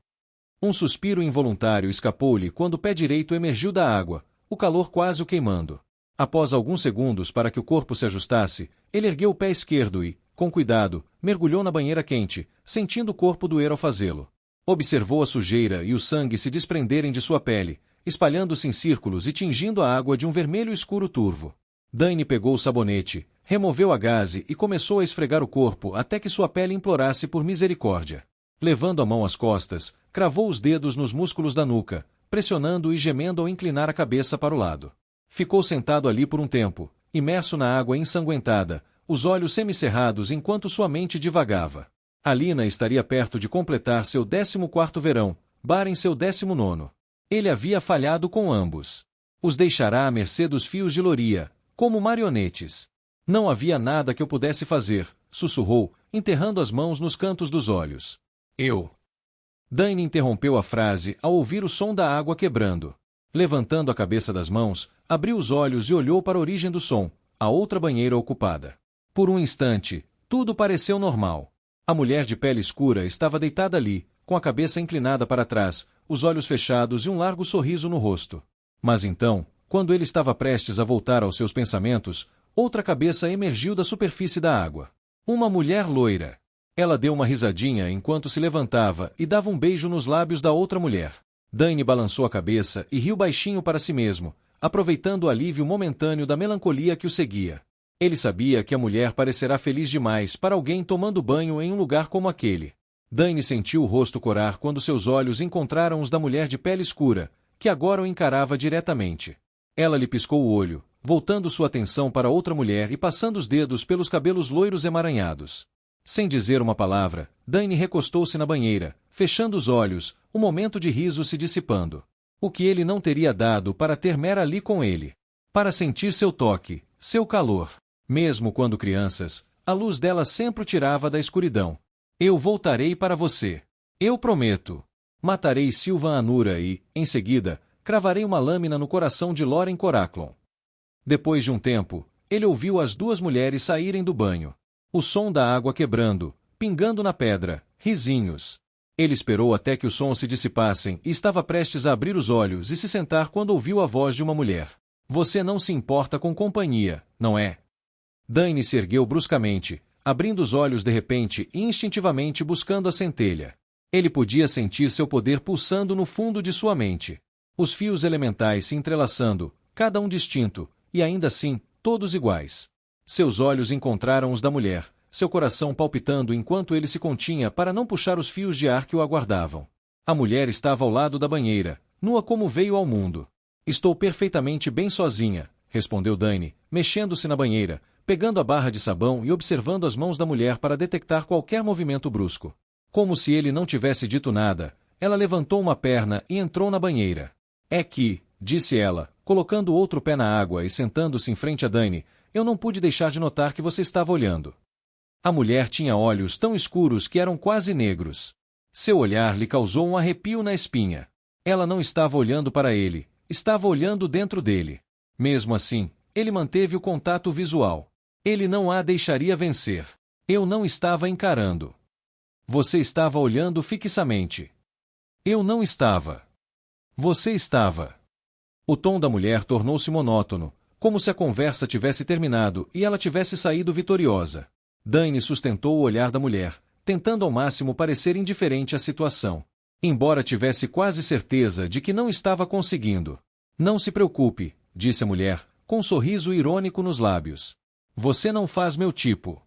Um suspiro involuntário escapou-lhe quando o pé direito emergiu da água, o calor quase o queimando. Após alguns segundos para que o corpo se ajustasse, ele ergueu o pé esquerdo e, com cuidado, mergulhou na banheira quente, sentindo o corpo doer ao fazê-lo. Observou a sujeira e o sangue se desprenderem de sua pele, espalhando-se em círculos e tingindo a água de um vermelho escuro turvo. Dane pegou o sabonete, removeu a gaze e começou a esfregar o corpo até que sua pele implorasse por misericórdia. Levando a mão às costas, cravou os dedos nos músculos da nuca, pressionando e gemendo ao inclinar a cabeça para o lado. Ficou sentado ali por um tempo, imerso na água ensanguentada, os olhos semicerrados enquanto sua mente divagava. Alina estaria perto de completar seu 14º verão, Baren seu 19º. Ele havia falhado com ambos. Os deixará à mercê dos fios de Loria, como marionetes. Não havia nada que eu pudesse fazer, sussurrou, enterrando as mãos nos cantos dos olhos. Dane interrompeu a frase ao ouvir o som da água quebrando. Levantando a cabeça das mãos, abriu os olhos e olhou para a origem do som, a outra banheira ocupada. Por um instante, tudo pareceu normal. A mulher de pele escura estava deitada ali, com a cabeça inclinada para trás, os olhos fechados e um largo sorriso no rosto. Mas então, quando ele estava prestes a voltar aos seus pensamentos, outra cabeça emergiu da superfície da água. Uma mulher loira. Ela deu uma risadinha enquanto se levantava e dava um beijo nos lábios da outra mulher. Dane balançou a cabeça e riu baixinho para si mesmo, aproveitando o alívio momentâneo da melancolia que o seguia. Ele sabia que a mulher parecerá feliz demais para alguém tomando banho em um lugar como aquele. Dane sentiu o rosto corar quando seus olhos encontraram os da mulher de pele escura, que agora o encarava diretamente. Ela lhe piscou o olho, voltando sua atenção para outra mulher e passando os dedos pelos cabelos loiros emaranhados. Sem dizer uma palavra, Dane recostou-se na banheira, fechando os olhos, o momento de riso se dissipando. O que ele não teria dado para ter Mera ali com ele. Para sentir seu toque, seu calor. Mesmo quando crianças, a luz dela sempre o tirava da escuridão. Eu voltarei para você. Eu prometo. Matarei Silvan Anura e, em seguida, cravarei uma lâmina no coração de Loren Coraclon. Depois de um tempo, ele ouviu as duas mulheres saírem do banho. O som da água quebrando, pingando na pedra, risinhos. Ele esperou até que os sons se dissipassem e estava prestes a abrir os olhos e se sentar quando ouviu a voz de uma mulher. Você não se importa com companhia, não é? Dane se ergueu bruscamente, abrindo os olhos de repente e instintivamente buscando a centelha. Ele podia sentir seu poder pulsando no fundo de sua mente. Os fios elementais se entrelaçando, cada um distinto, e ainda assim, todos iguais. Seus olhos encontraram os da mulher, seu coração palpitando enquanto ele se continha para não puxar os fios de ar que o aguardavam. A mulher estava ao lado da banheira, nua como veio ao mundo. Estou perfeitamente bem sozinha, respondeu Dane, mexendo-se na banheira, pegando a barra de sabão e observando as mãos da mulher para detectar qualquer movimento brusco. Como se ele não tivesse dito nada, ela levantou uma perna e entrou na banheira. É que, disse ela, colocando outro pé na água e sentando-se em frente a Dane, eu não pude deixar de notar que você estava olhando. A mulher tinha olhos tão escuros que eram quase negros. Seu olhar lhe causou um arrepio na espinha. Ela não estava olhando para ele, estava olhando dentro dele. Mesmo assim, ele manteve o contato visual. Ele não a deixaria vencer. Eu não estava encarando. Você estava olhando fixamente. Eu não estava. Você estava. O tom da mulher tornou-se monótono, como se a conversa tivesse terminado e ela tivesse saído vitoriosa. Dane sustentou o olhar da mulher, tentando ao máximo parecer indiferente à situação. Embora tivesse quase certeza de que não estava conseguindo. Não se preocupe, disse a mulher, com um sorriso irônico nos lábios. Você não faz meu tipo.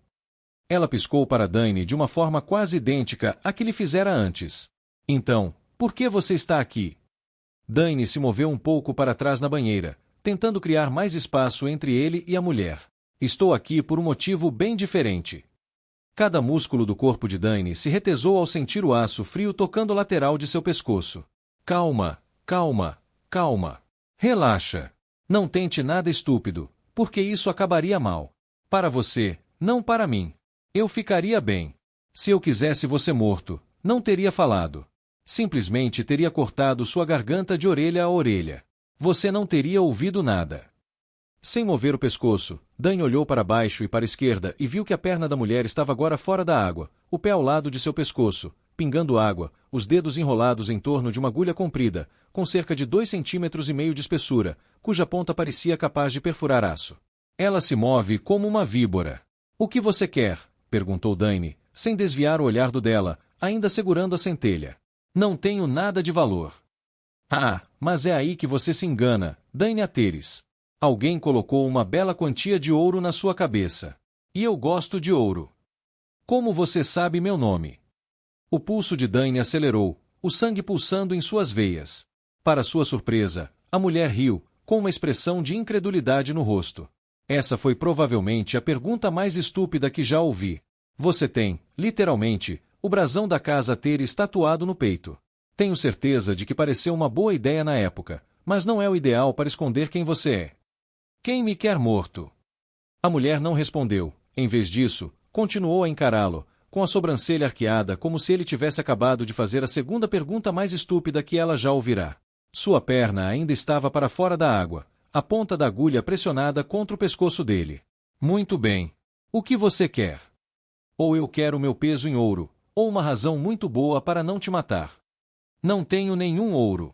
Ela piscou para Dane de uma forma quase idêntica à que lhe fizera antes. Então, por que você está aqui? Dane se moveu um pouco para trás na banheira, tentando criar mais espaço entre ele e a mulher. Estou aqui por um motivo bem diferente. Cada músculo do corpo de Dane se retesou ao sentir o aço frio tocando a lateral de seu pescoço. Calma, calma, calma. Relaxa. Não tente nada estúpido, porque isso acabaria mal. Para você, Não para mim. Eu ficaria bem. Se eu quisesse você morto, não teria falado. Simplesmente teria cortado sua garganta de orelha a orelha. Você não teria ouvido nada. Sem mover o pescoço, Dany olhou para baixo e para a esquerda e viu que a perna da mulher estava agora fora da água, o pé ao lado de seu pescoço, pingando água, os dedos enrolados em torno de uma agulha comprida, com cerca de 2,5 centímetros de espessura, cuja ponta parecia capaz de perfurar aço. Ela se move como uma víbora. O que você quer? Perguntou Dany, sem desviar o olhar do dela, ainda segurando a centelha. Não tenho nada de valor. Ah, mas é aí que você se engana, Dany Ateris. Alguém colocou uma bela quantia de ouro na sua cabeça. E eu gosto de ouro. Como você sabe meu nome? O pulso de Dany acelerou, o sangue pulsando em suas veias. Para sua surpresa, a mulher riu, com uma expressão de incredulidade no rosto. Essa foi provavelmente a pergunta mais estúpida que já ouvi. Você tem, literalmente, o brasão da casa Ateris tatuado no peito. Tenho certeza de que pareceu uma boa ideia na época, mas não é o ideal para esconder quem você é. Quem me quer morto? A mulher não respondeu. Em vez disso, continuou a encará-lo, com a sobrancelha arqueada como se ele tivesse acabado de fazer a segunda pergunta mais estúpida que ela já ouvirá. Sua perna ainda estava para fora da água, a ponta da agulha pressionada contra o pescoço dele. Muito bem. O que você quer? Ou eu quero meu peso em ouro, ou uma razão muito boa para não te matar. Não tenho nenhum ouro.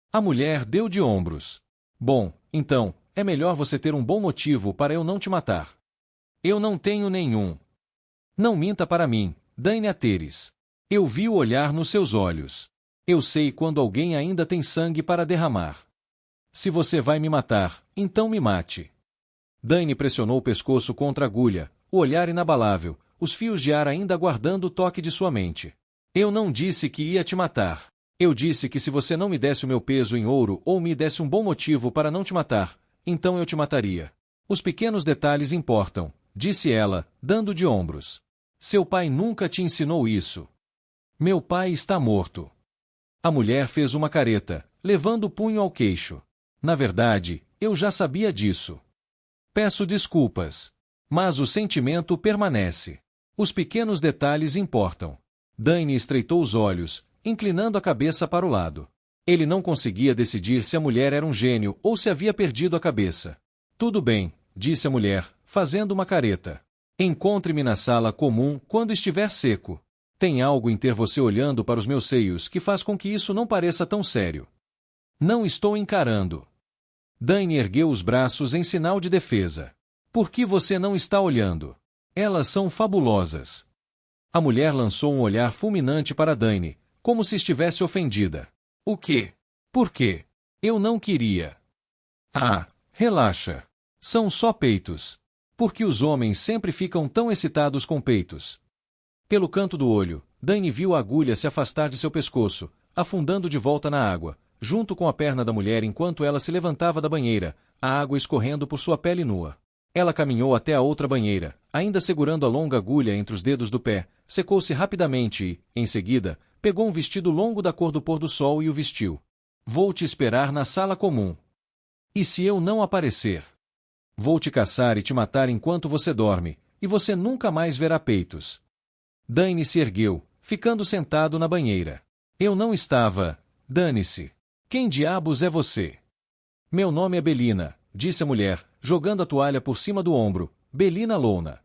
A mulher deu de ombros. Bom, então, é melhor você ter um bom motivo para eu não te matar. Eu não tenho nenhum. Não minta para mim, Dany Ateris. Eu vi o olhar nos seus olhos. Eu sei quando alguém ainda tem sangue para derramar. Se você vai me matar, então me mate. Dany pressionou o pescoço contra a agulha, o olhar inabalável, os fios de ar ainda aguardando o toque de sua mente. Eu não disse que ia te matar. Eu disse que se você não me desse o meu peso em ouro ou me desse um bom motivo para não te matar, então eu te mataria. Os pequenos detalhes importam, disse ela, dando de ombros. Seu pai nunca te ensinou isso. Meu pai está morto. A mulher fez uma careta, levando o punho ao queixo. Na verdade, eu já sabia disso. Peço desculpas. Mas o sentimento permanece. Os pequenos detalhes importam. Dany estreitou os olhos, inclinando a cabeça para o lado. Ele não conseguia decidir se a mulher era um gênio ou se havia perdido a cabeça. Tudo bem, disse a mulher, fazendo uma careta. Encontre-me na sala comum quando estiver seco. Tem algo em ter você olhando para os meus seios que faz com que isso não pareça tão sério. Não estou encarando. Dany ergueu os braços em sinal de defesa. Por que você não está olhando? Elas são fabulosas. A mulher lançou um olhar fulminante para Dany, como se estivesse ofendida. O quê? Por quê? Eu não queria. Ah, relaxa. São só peitos. Por que os homens sempre ficam tão excitados com peitos? Pelo canto do olho, Dany viu a agulha se afastar de seu pescoço, afundando de volta na água, junto com a perna da mulher enquanto ela se levantava da banheira, a água escorrendo por sua pele nua. Ela caminhou até a outra banheira, ainda segurando a longa agulha entre os dedos do pé, secou-se rapidamente e, em seguida, pegou um vestido longo da cor do pôr-do-sol e o vestiu. Vou te esperar na sala comum. E se eu não aparecer? Vou te caçar e te matar enquanto você dorme, e você nunca mais verá peitos. Dany se ergueu, ficando sentado na banheira. Eu não estava... Dane-se. Quem diabos é você? Meu nome é Belina, disse a mulher, jogando a toalha por cima do ombro. Belina Lona.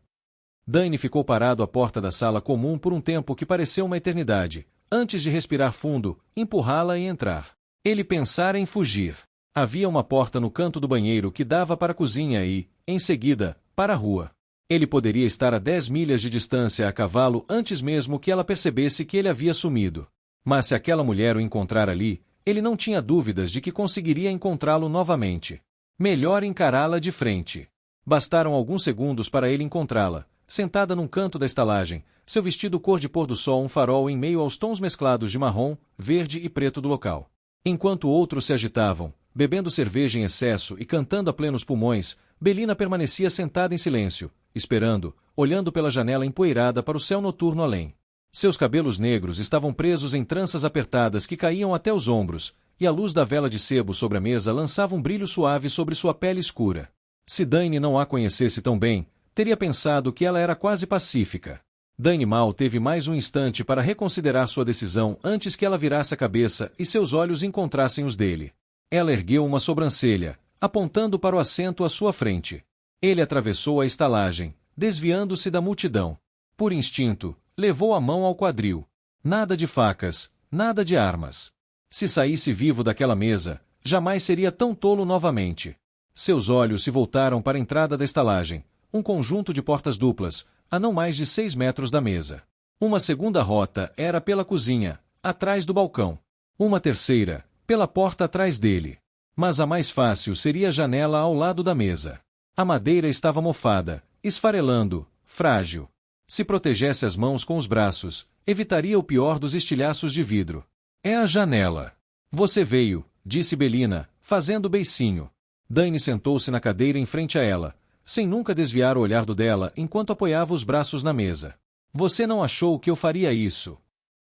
Dany ficou parado à porta da sala comum por um tempo que pareceu uma eternidade, antes de respirar fundo, empurrá-la e entrar. Ele pensara em fugir. Havia uma porta no canto do banheiro que dava para a cozinha e, em seguida, para a rua. Ele poderia estar a 10 milhas de distância a cavalo antes mesmo que ela percebesse que ele havia sumido. Mas se aquela mulher o encontrar ali, ele não tinha dúvidas de que conseguiria encontrá-lo novamente. Melhor encará-la de frente. Bastaram alguns segundos para ele encontrá-la, sentada num canto da estalagem, seu vestido cor de pôr-do-sol um farol em meio aos tons mesclados de marrom, verde e preto do local. Enquanto outros se agitavam, bebendo cerveja em excesso e cantando a plenos pulmões, Belina permanecia sentada em silêncio, esperando, olhando pela janela empoeirada para o céu noturno além. Seus cabelos negros estavam presos em tranças apertadas que caíam até os ombros, e a luz da vela de sebo sobre a mesa lançava um brilho suave sobre sua pele escura. Se Dany não a conhecesse tão bem, teria pensado que ela era quase pacífica. Dany mal teve mais um instante para reconsiderar sua decisão antes que ela virasse a cabeça e seus olhos encontrassem os dele. Ela ergueu uma sobrancelha, apontando para o assento à sua frente. Ele atravessou a estalagem, desviando-se da multidão. Por instinto, levou a mão ao quadril. Nada de facas, nada de armas. Se saísse vivo daquela mesa, jamais seria tão tolo novamente. Seus olhos se voltaram para a entrada da estalagem, um conjunto de portas duplas, a não mais de 6 metros da mesa. Uma segunda rota era pela cozinha, atrás do balcão. Uma terceira, pela porta atrás dele. Mas a mais fácil seria a janela ao lado da mesa. A madeira estava mofada, esfarelando, frágil. Se protegesse as mãos com os braços, evitaria o pior dos estilhaços de vidro. É a janela. Você veio, disse Belina, fazendo beicinho. Dany sentou-se na cadeira em frente a ela, sem nunca desviar o olhar do dela enquanto apoiava os braços na mesa. Você não achou que eu faria isso?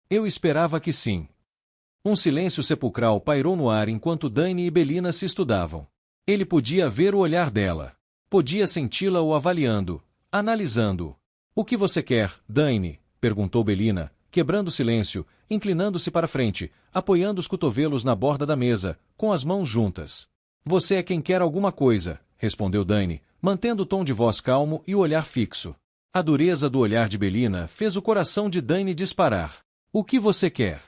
Eu esperava que sim. Um silêncio sepulcral pairou no ar enquanto Dany e Belina se estudavam. Ele podia ver o olhar dela. Podia senti-la o avaliando, analisando. O que você quer, Dany? Perguntou Belina, quebrando o silêncio, inclinando-se para frente, apoiando os cotovelos na borda da mesa, com as mãos juntas. Você é quem quer alguma coisa, respondeu Dany, mantendo o tom de voz calmo e o olhar fixo. A dureza do olhar de Belina fez o coração de Dany disparar. O que você quer?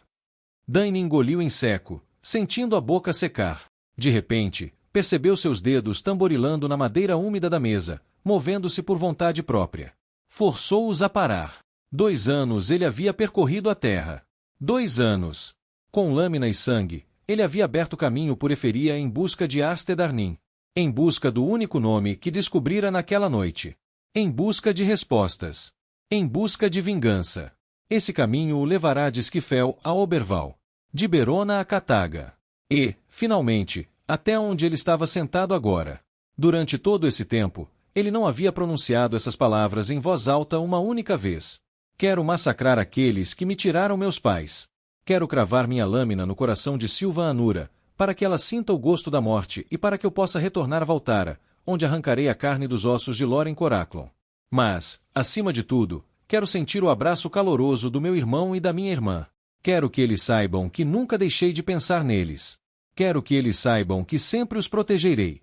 Dany engoliu em seco, sentindo a boca secar. De repente, percebeu seus dedos tamborilando na madeira úmida da mesa, movendo-se por vontade própria. Forçou-os a parar. 2 anos ele havia percorrido a terra. 2 anos. Com lâmina e sangue, ele havia aberto caminho por Eferia em busca de Astedarnin. Em busca do único nome que descobrira naquela noite. Em busca de respostas. Em busca de vingança. Esse caminho o levará de Esquifel a Oberval. De Berona a Cataga. E, finalmente, até onde ele estava sentado agora. Durante todo esse tempo, ele não havia pronunciado essas palavras em voz alta uma única vez. Quero massacrar aqueles que me tiraram meus pais. Quero cravar minha lâmina no coração de Silvan Anura, para que ela sinta o gosto da morte e para que eu possa retornar a Valtara, onde arrancarei a carne dos ossos de Loren Coraclon. Mas, acima de tudo, quero sentir o abraço caloroso do meu irmão e da minha irmã. Quero que eles saibam que nunca deixei de pensar neles. Quero que eles saibam que sempre os protegerei.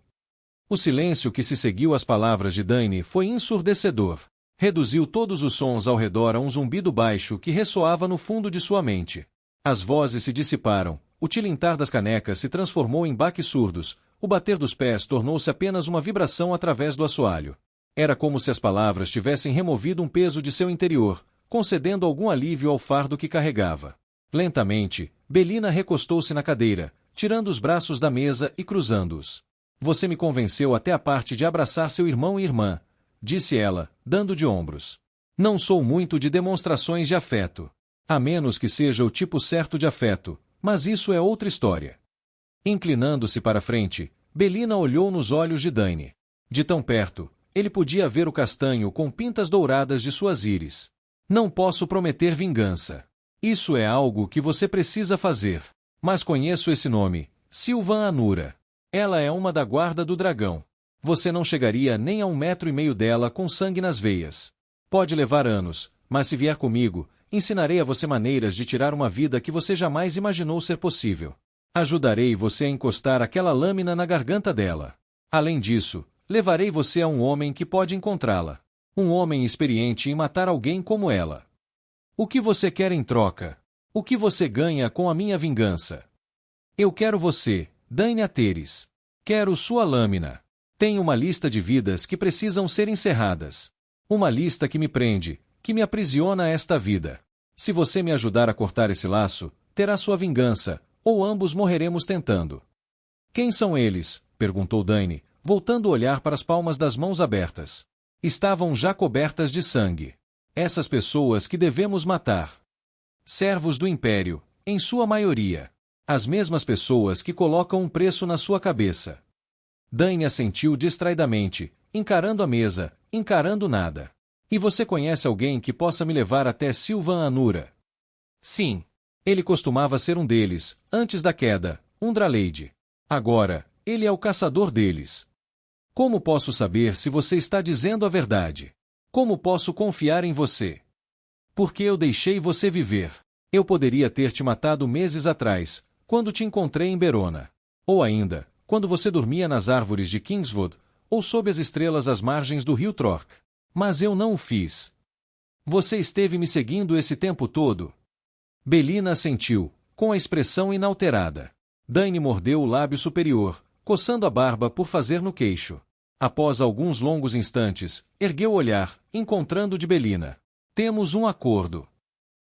O silêncio que se seguiu às palavras de Dany foi ensurdecedor. Reduziu todos os sons ao redor a um zumbido baixo que ressoava no fundo de sua mente. As vozes se dissiparam, o tilintar das canecas se transformou em baques surdos, o bater dos pés tornou-se apenas uma vibração através do assoalho. Era como se as palavras tivessem removido um peso de seu interior, concedendo algum alívio ao fardo que carregava. Lentamente, Belina recostou-se na cadeira, tirando os braços da mesa e cruzando-os. Você me convenceu até a parte de abraçar seu irmão e irmã, disse ela, dando de ombros. Não sou muito de demonstrações de afeto. A menos que seja o tipo certo de afeto, mas isso é outra história. Inclinando-se para frente, Belina olhou nos olhos de Dany. De tão perto, ele podia ver o castanho com pintas douradas de suas íris. Não posso prometer vingança. Isso é algo que você precisa fazer. Mas conheço esse nome, Silvan Anura. Ela é uma da guarda do dragão. Você não chegaria nem a 1,5 metros dela com sangue nas veias. Pode levar anos, mas se vier comigo, ensinarei a você maneiras de tirar uma vida que você jamais imaginou ser possível. Ajudarei você a encostar aquela lâmina na garganta dela. Além disso, levarei você a um homem que pode encontrá-la. Um homem experiente em matar alguém como ela. O que você quer em troca? O que você ganha com a minha vingança? Eu quero você, Dany Ateris. Quero sua lâmina. Tenho uma lista de vidas que precisam ser encerradas. Uma lista que me prende, que me aprisiona a esta vida. Se você me ajudar a cortar esse laço, terá sua vingança, ou ambos morreremos tentando. Quem são eles? Perguntou Dany, voltando o olhar para as palmas das mãos abertas. Estavam já cobertas de sangue. Essas pessoas que devemos matar. Servos do Império, em sua maioria. As mesmas pessoas que colocam um preço na sua cabeça. Dany assentiu distraidamente, encarando a mesa, encarando nada. E você conhece alguém que possa me levar até Silvan Anura? Sim. Ele costumava ser um deles, antes da queda, um Draleide. Agora, ele é o caçador deles. Como posso saber se você está dizendo a verdade? Como posso confiar em você? Porque eu deixei você viver. Eu poderia ter te matado meses atrás, quando te encontrei em Berona. Ou ainda, quando você dormia nas árvores de Kingswood, ou sob as estrelas às margens do rio Trork. Mas eu não o fiz. Você esteve me seguindo esse tempo todo? Belina assentiu, com a expressão inalterada. Dany mordeu o lábio superior, coçando a barba por fazer no queixo. Após alguns longos instantes, ergueu o olhar, encontrando de Belina. Temos um acordo.